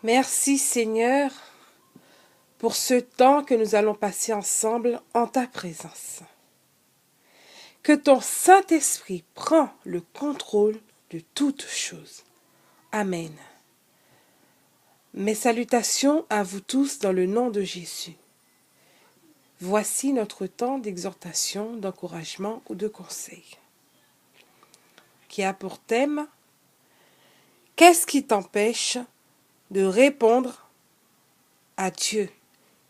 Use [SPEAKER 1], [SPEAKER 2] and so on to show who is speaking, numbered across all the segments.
[SPEAKER 1] Merci Seigneur pour ce temps que nous allons passer ensemble en ta présence. Que ton Saint-Esprit prend le contrôle de toutes choses. Amen. Mes salutations à vous tous dans le nom de Jésus. Voici notre temps d'exhortation, d'encouragement ou de conseil, qui a pour thème « Qu'est-ce qui t'empêche de répondre à Dieu ?»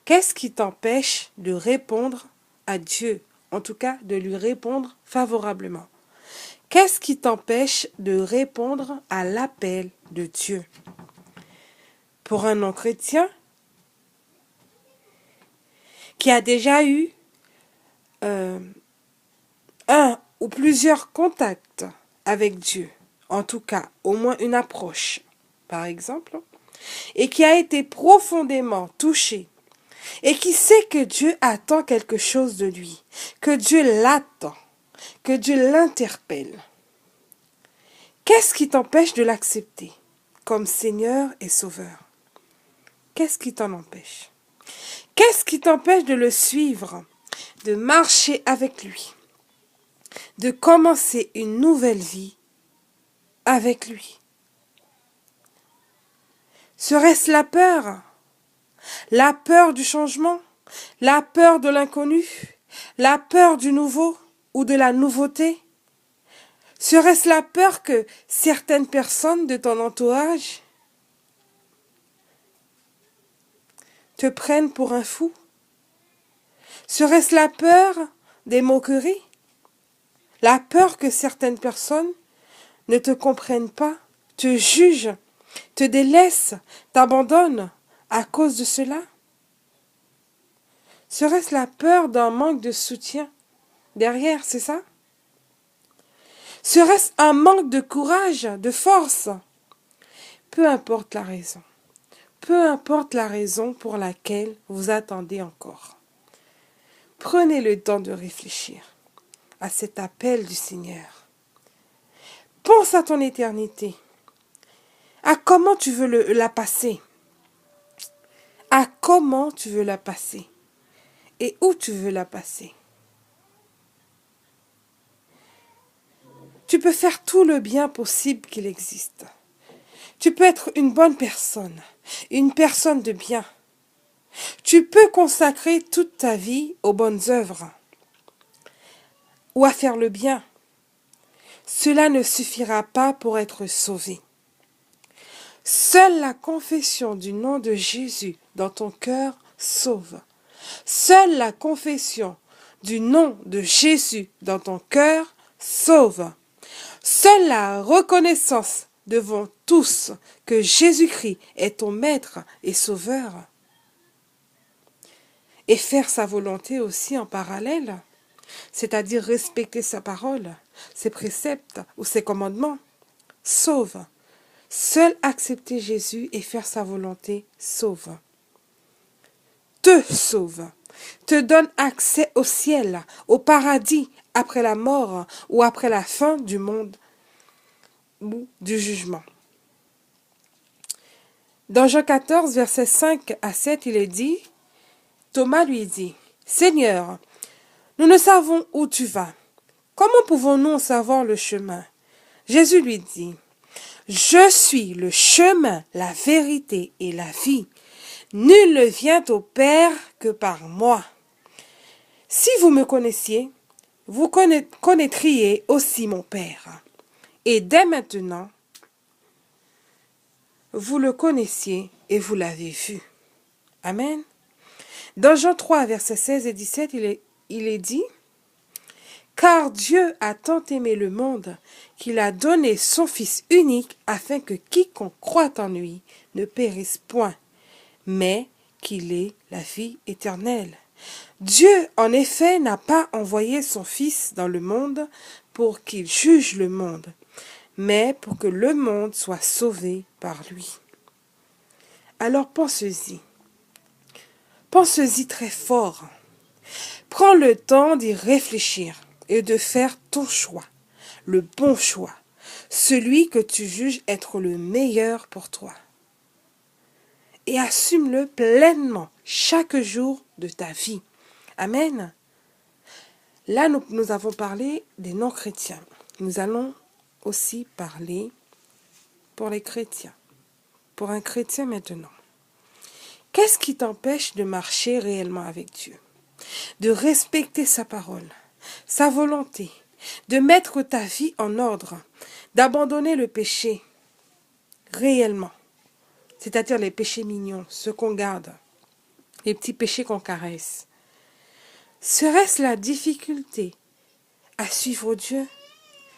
[SPEAKER 1] Qu'est-ce qui t'empêche de répondre à Dieu? En tout cas, de lui répondre favorablement. Qu'est-ce qui t'empêche de répondre à l'appel de Dieu? Pour un non-chrétien qui a déjà eu un ou plusieurs contacts avec Dieu, en tout cas, au moins une approche, par exemple, et qui a été profondément touché et qui sait que Dieu attend quelque chose de lui, que Dieu l'attend, que Dieu l'interpelle. Qu'est-ce qui t'empêche de l'accepter comme Seigneur et Sauveur? Qu'est-ce qui t'en empêche? Qu'est-ce qui t'empêche de le suivre, de marcher avec lui, de commencer une nouvelle vie avec lui? Serait-ce la peur? La peur du changement? La peur de l'inconnu? La peur du nouveau ou de la nouveauté? Serait-ce la peur que certaines personnes de ton entourage te prennent pour un fou? Serait-ce la peur des moqueries? La peur que certaines personnes ne te comprennent pas, te jugent, te délaissent, t'abandonnent à cause de cela? Serait-ce la peur d'un manque de soutien derrière, c'est ça? Serait-ce un manque de courage, de force? Peu importe la raison. Peu importe la raison pour laquelle vous attendez encore. Prenez le temps de réfléchir à cet appel du Seigneur. Pense à ton éternité. À comment tu veux la passer. À comment tu veux la passer. Et où tu veux la passer. Tu peux faire tout le bien possible qu'il existe. Tu peux être une bonne personne, une personne de bien. Tu peux consacrer toute ta vie aux bonnes œuvres ou à faire le bien. Cela ne suffira pas pour être sauvé. Seule la confession du nom de Jésus dans ton cœur sauve. Seule la confession du nom de Jésus dans ton cœur sauve. Seule la reconnaissance devant tous que Jésus-Christ est ton Maître et Sauveur. Et faire sa volonté aussi en parallèle, c'est-à-dire respecter sa parole, ses préceptes ou ses commandements, sauve. Seul accepter Jésus et faire sa volonté sauve. Te sauve. Te donne accès au ciel, au paradis, après la mort ou après la fin du monde ou du jugement. Dans Jean 14, versets 5 à 7, il est dit, Thomas lui dit, « Seigneur, nous ne savons où tu vas. Comment pouvons-nous en savoir le chemin ?» Jésus lui dit, « Je suis le chemin, la vérité et la vie. Nul ne vient au Père que par moi. Si vous me connaissiez, vous connaîtriez aussi mon Père. Et dès maintenant, vous le connaissiez et vous l'avez vu. » Amen. Dans Jean 3, versets 16 et 17, il est dit, « Car Dieu a tant aimé le monde qu'il a donné son Fils unique afin que quiconque croit en lui ne périsse point, mais qu'il ait la vie éternelle. Dieu, en effet, n'a pas envoyé son Fils dans le monde pour qu'il juge le monde, mais pour que le monde soit sauvé par lui. » Alors pense-y. Pense-y très fort. Prends le temps d'y réfléchir et de faire ton choix, le bon choix, celui que tu juges être le meilleur pour toi. et assume-le pleinement chaque jour de ta vie. Amen. Là, nous avons parlé des non-chrétiens. Nous allons aussi parler pour les chrétiens. Pour un chrétien maintenant. Qu'est-ce qui t'empêche de marcher réellement avec Dieu? De respecter sa parole, sa volonté, de mettre ta vie en ordre, d'abandonner le péché réellement, c'est-à-dire les péchés mignons, ceux qu'on garde, les petits péchés qu'on caresse. Serait-ce la difficulté à suivre Dieu,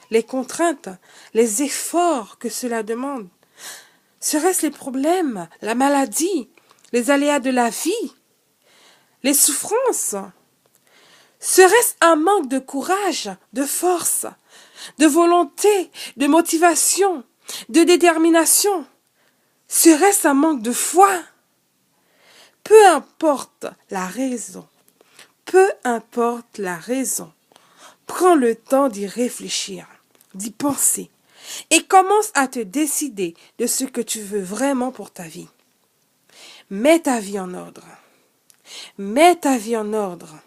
[SPEAKER 1] les contraintes, les efforts que cela demande? Serait-ce les problèmes, la maladie, les aléas de la vie, les souffrances? Serait-ce un manque de courage, de force, de volonté, de motivation, de détermination? Serait-ce un manque de foi? Peu importe la raison, prends le temps d'y réfléchir, d'y penser et commence à te décider de ce que tu veux vraiment pour ta vie. Mets ta vie en ordre. Mets ta vie en ordre.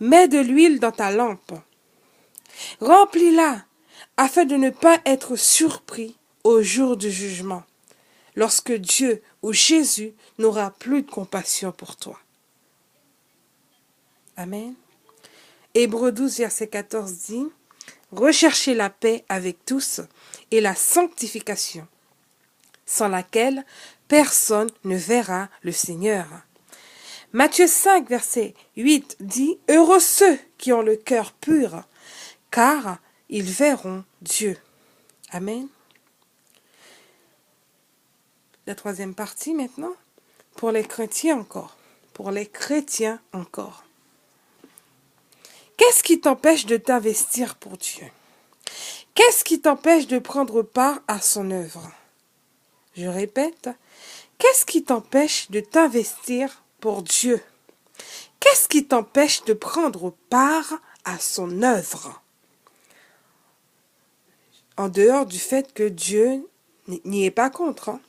[SPEAKER 1] Mets de l'huile dans ta lampe. Remplis-la afin de ne pas être surpris au jour du jugement, lorsque Dieu ou Jésus n'aura plus de compassion pour toi. Amen. Hébreux 12, verset 14 dit « Recherchez la paix avec tous et la sanctification, sans laquelle personne ne verra le Seigneur. » Matthieu 5, verset 8 dit « Heureux ceux qui ont le cœur pur, car ils verront Dieu. » Amen. La troisième partie maintenant, pour les chrétiens encore. Pour les chrétiens encore. Qu'est-ce qui t'empêche de t'investir pour Dieu? Qu'est-ce qui t'empêche de prendre part à son œuvre? Je répète, qu'est-ce qui t'empêche de t'investir pour Dieu? Qu'est-ce qui t'empêche de prendre part à son œuvre? En dehors du fait que Dieu n'y est pas contre, hein?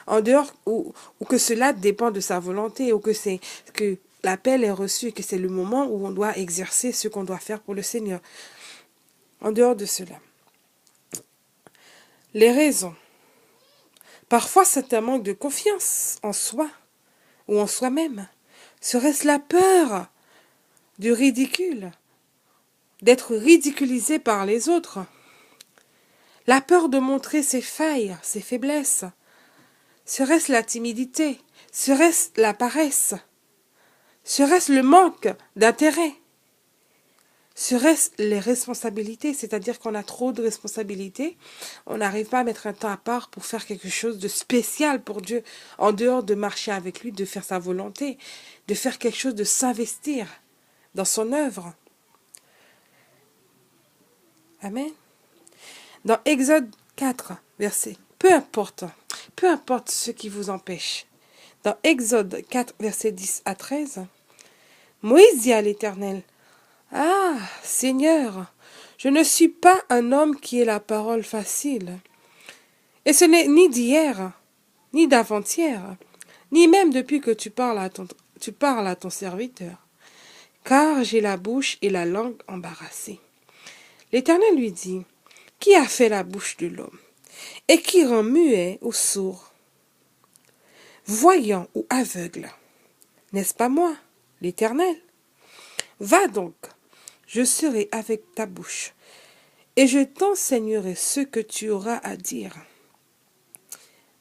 [SPEAKER 1] En dehors ou que cela dépend de sa volonté, ou que l'appel est reçu et que c'est le moment où on doit exercer ce qu'on doit faire pour le Seigneur. En dehors de cela. Les raisons. Parfois, c'est un manque de confiance en soi ou en soi-même. Serait-ce la peur du ridicule, d'être ridiculisé par les autres? La peur de montrer ses failles, ses faiblesses? Serait-ce la timidité? Serait-ce la paresse? Serait-ce le manque d'intérêt? Serait-ce les responsabilités? C'est-à-dire qu'on a trop de responsabilités, on n'arrive pas à mettre un temps à part pour faire quelque chose de spécial pour Dieu, en dehors de marcher avec lui, de faire sa volonté, de faire quelque chose, de s'investir dans son œuvre. Amen. Dans Exode 4, verset, peu importe ce qui vous empêche. Dans Exode 4, verset 10 à 13, Moïse dit à l'Éternel, « Ah, Seigneur, je ne suis pas un homme qui ait la parole facile. Et ce n'est ni d'hier, ni d'avant-hier, ni même depuis que tu parles à ton serviteur, car j'ai la bouche et la langue embarrassées. » L'Éternel lui dit, « Qui a fait la bouche de l'homme, et qui rend muet ou sourd, voyant ou aveugle? N'est-ce pas moi, l'Éternel? Va donc, je serai avec ta bouche, et je t'enseignerai ce que tu auras à dire. »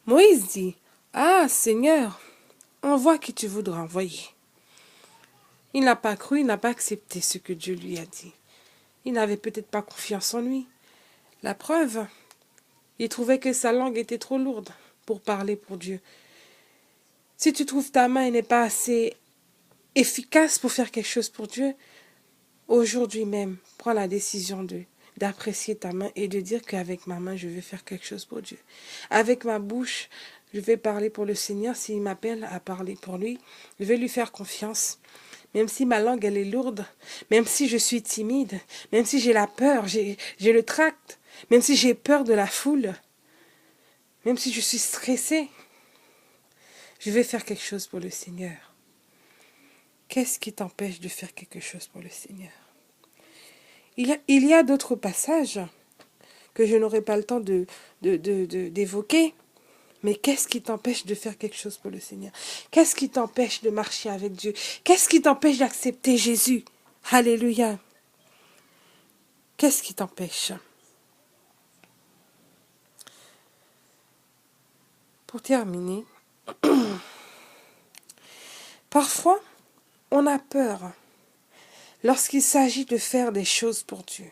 [SPEAKER 1] Moïse dit, « Ah, Seigneur, envoie qui tu voudras envoyer. » Il n'a pas cru, il n'a pas accepté ce que Dieu lui a dit. Il n'avait peut-être pas confiance en lui. La preuve, il trouvait que sa langue était trop lourde pour parler pour Dieu. Si tu trouves ta main n'est pas assez efficace pour faire quelque chose pour Dieu, aujourd'hui même, prends la décision d'apprécier ta main et de dire qu'avec ma main, je vais faire quelque chose pour Dieu. Avec ma bouche, je vais parler pour le Seigneur. S'il m'appelle à parler pour lui, je vais lui faire confiance. Même si ma langue, elle est lourde, même si je suis timide, même si j'ai la peur, j'ai le tract, même si j'ai peur de la foule, même si je suis stressée, Je vais faire quelque chose pour le Seigneur. Qu'est-ce qui t'empêche de faire quelque chose pour le Seigneur? Il y a d'autres passages que je n'aurai pas le temps d'évoquer. Mais qu'est-ce qui t'empêche de faire quelque chose pour le Seigneur? Qu'est-ce qui t'empêche de marcher avec Dieu? Qu'est-ce qui t'empêche d'accepter Jésus? Alléluia. Qu'est-ce qui t'empêche? Pour terminer, parfois, on a peur lorsqu'il s'agit de faire des choses pour Dieu.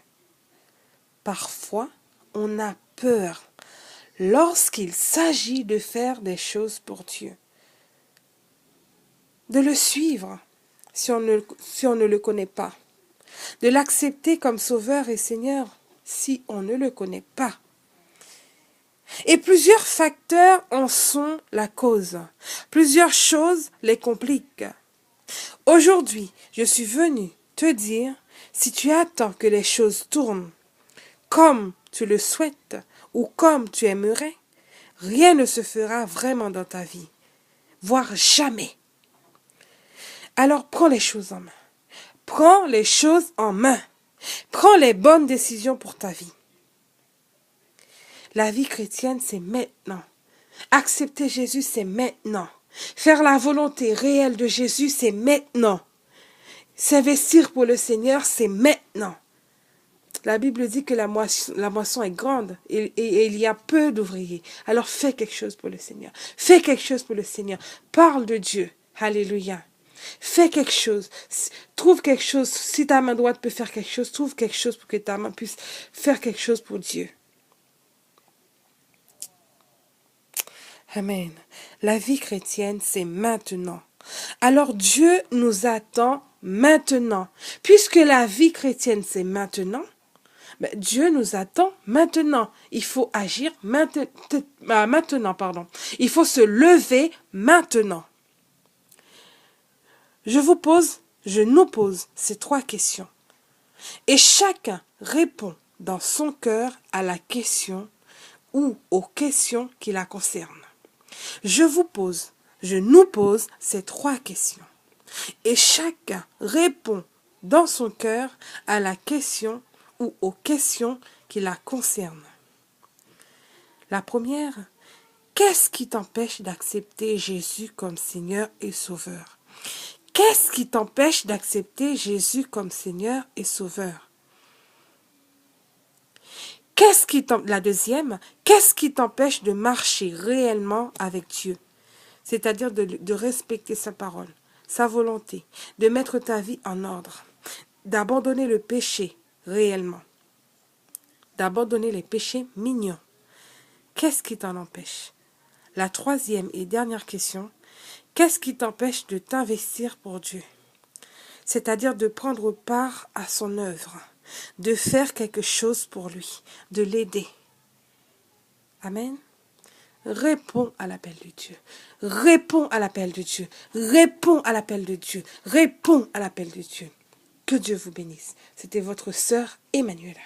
[SPEAKER 1] Parfois, on a peur lorsqu'il s'agit de faire des choses pour Dieu. De le suivre si on ne le connaît pas. De l'accepter comme sauveur et Seigneur si on ne le connaît pas. Et plusieurs facteurs en sont la cause. Plusieurs choses les compliquent. Aujourd'hui, je suis venue te dire, si tu attends que les choses tournent comme tu le souhaites ou comme tu aimerais, rien ne se fera vraiment dans ta vie, voire jamais. Alors prends les choses en main. Prends les choses en main. Prends les bonnes décisions pour ta vie. La vie chrétienne, c'est maintenant. Accepter Jésus, c'est maintenant. Faire la volonté réelle de Jésus, c'est maintenant. S'investir pour le Seigneur, c'est maintenant. La Bible dit que la moisson est grande et il y a peu d'ouvriers. Alors fais quelque chose pour le Seigneur. Fais quelque chose pour le Seigneur. Parle de Dieu. Alléluia. Fais quelque chose. Trouve quelque chose. Si ta main droite peut faire quelque chose, trouve quelque chose pour que ta main puisse faire quelque chose pour Dieu. Amen. La vie chrétienne, c'est maintenant. Alors Dieu nous attend maintenant. Puisque la vie chrétienne, c'est maintenant, Dieu nous attend maintenant. Il faut agir maintenant. Il faut se lever maintenant. Je nous pose ces 3 questions. Et chacun répond dans son cœur à la question ou aux questions qui la concernent. Je nous pose ces 3 questions. Et chacun répond dans son cœur à la question ou aux questions qui la concernent. La première, qu'est-ce qui t'empêche d'accepter Jésus comme Seigneur et Sauveur? Qu'est-ce qui t'empêche d'accepter Jésus comme Seigneur et Sauveur? La deuxième, qu'est-ce qui t'empêche de marcher réellement avec Dieu? C'est-à-dire de respecter sa parole, sa volonté, de mettre ta vie en ordre, d'abandonner le péché réellement, d'abandonner les péchés mignons. Qu'est-ce qui t'en empêche? La troisième et dernière question, qu'est-ce qui t'empêche de t'investir pour Dieu? C'est-à-dire de prendre part à son œuvre, de faire quelque chose pour lui, de l'aider. Amen. Réponds à l'appel de Dieu. Réponds à l'appel de Dieu. Réponds à l'appel de Dieu. Réponds à l'appel de Dieu. Que Dieu vous bénisse. C'était votre sœur Emmanuela.